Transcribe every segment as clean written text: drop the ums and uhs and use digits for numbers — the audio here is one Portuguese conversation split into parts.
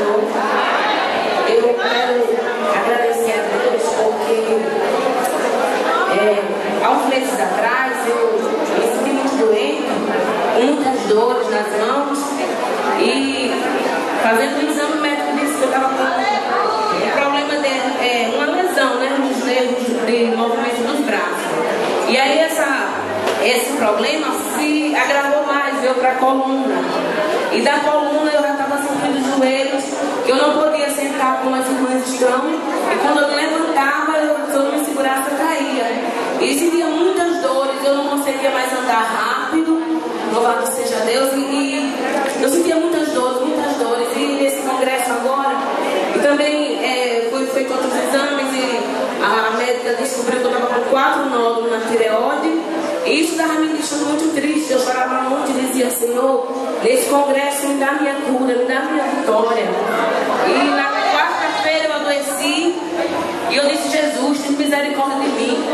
Senhor. Eu quero agradecer a Deus porque há uns meses atrás eu me senti muito doente, com muitas dores nas mãos, e fazendo um exame médico disse que eu estava com um problema de uma lesão, né, nos nervos de movimento dos braços. E aí esse problema se agravou mais, veio para a coluna. E da coluna eu já estava sentindo os joelhos, que eu não podia sentar como as irmãs estão. E quando eu me levantava, se eu não me segurasse, eu caía. E sentia muitas dores, eu não conseguia mais andar rápido. Louvado seja Deus. E eu sentia muitas dores. E nesse congresso agora, e também foi feito outros exames e a médica descobriu que eu estava com 4 nódulos na tireoide. E isso estava me deixando muito triste. Eu chorava muito e dizia: Senhor, nesse congresso me dá minha cura, me dá minha vitória. E na quarta-feira eu adoeci e eu disse: Jesus, tem misericórdia de mim.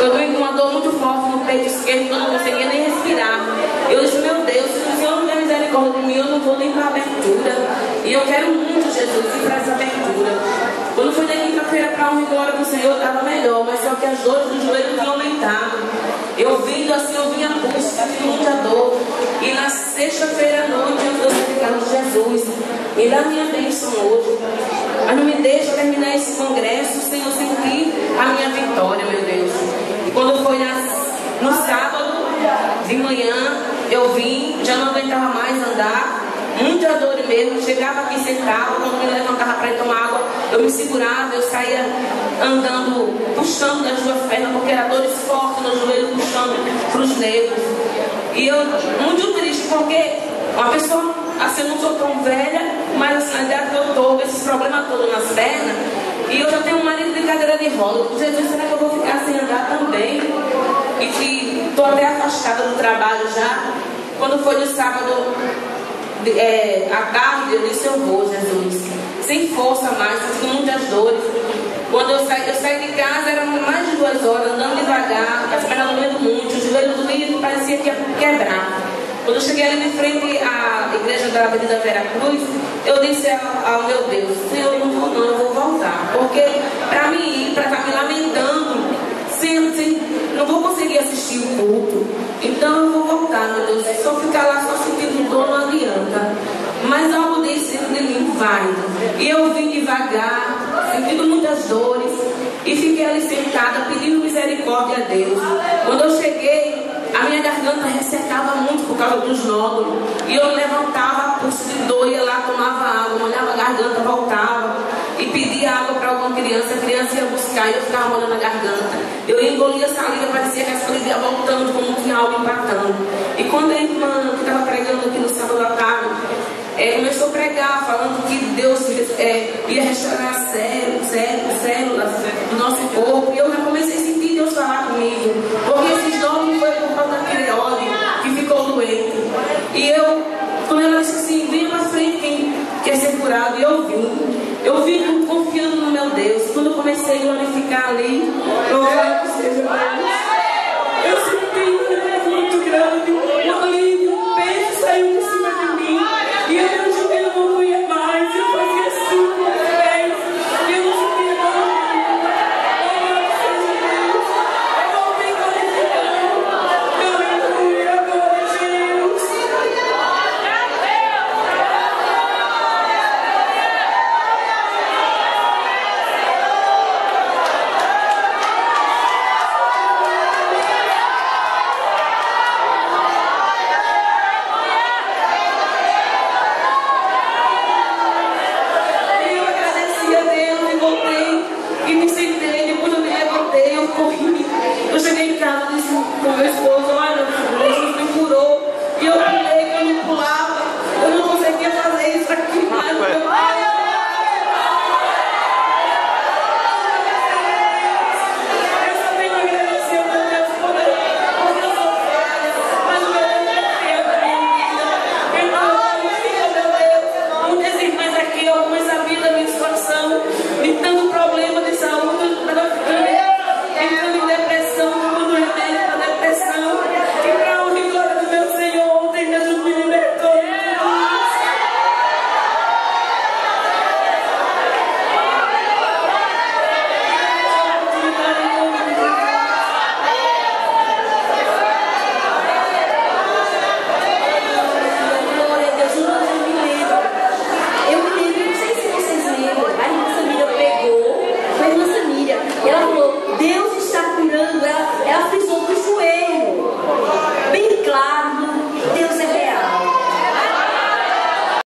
Eu vim com uma dor muito forte no peito esquerdo, eu não conseguia nem respirar. Eu disse: meu Deus, se o Senhor não tem misericórdia de mim, eu não vou nem para a abertura. E eu quero muito, Jesus, ir para essa abertura. Quando foi da quinta-feira para a honra e glória do Senhor, eu estava melhor, mas só que as dores do joelho tinham aumentado. Eu vindo assim, eu vinha pulso, tinha muita dor. E na sexta-feira à noite eu fiz Jesus, me dá minha bênção hoje. Mas não me deixa terminar esse congresso sem eu sentir a minha vitória, meu Deus. E quando foi no sábado de manhã, eu vim, já não aguentava mais andar. Muita dor mesmo, chegava aqui, sentava, quando me levantava para ir tomar água, eu me segurava, eu saía andando, puxando das duas pernas, porque era dores fortes no joelho, puxando para os nervos. E eu, muito triste, porque uma pessoa, assim, eu não sou tão velha, mas assim, a idade que eu estou, esses problemas todos nas pernas, e eu já tenho um marido de cadeira de roda. Jesus, será que eu vou ficar sem andar também? E estou até afastada do trabalho já. Quando foi no sábado, à tarde, eu disse: eu vou, Jesus, sem força mais, com muitas dores. Quando eu saí de casa, era mais de 2 horas, andando devagar, as pernas doendo muito, o joelho doía, parecia que ia quebrar. Quando eu cheguei ali de frente à igreja da Avenida Vera Cruz, eu disse ao meu Deus: Senhor, eu não vou não, eu vou voltar, porque para mim ir, para estar me lamentando, não vou conseguir assistir o culto. Então eu vou voltar, meu Deus. Se eu ficar lá só sentindo dor, não adianta. Mas algo disse de mim: vai. E eu vim devagar, sentindo muitas dores, e fiquei ali sentada, pedindo misericórdia a Deus. Quando eu cheguei, a minha garganta ressecava muito por causa dos nódulos. E eu levantava, pulso de dor, ia lá, tomava água, molhava a garganta, voltava. E pedia água para alguma criança, a criança ia buscar e eu ficava molhando a garganta. Eu engolia a saliva, parecia que a saliva ia voltando, como tinha algo empatando. E quando a irmã que estava pregando aqui no sábado à tarde, começou a pregar, falando que Deus ia restaurar células do nosso corpo, e eu já comecei a sentir Deus falar comigo, porque esses nomes foi por causa da tireoide que ficou doente. E quando ela disse assim: venha para frente quem quer ser curado, e eu vim confiando no meu Deus. Quando eu comecei a glorificar ali, louvado seja Deus, eu senti um muito grande, um alívio, um peso saiu de cima de mim, e eu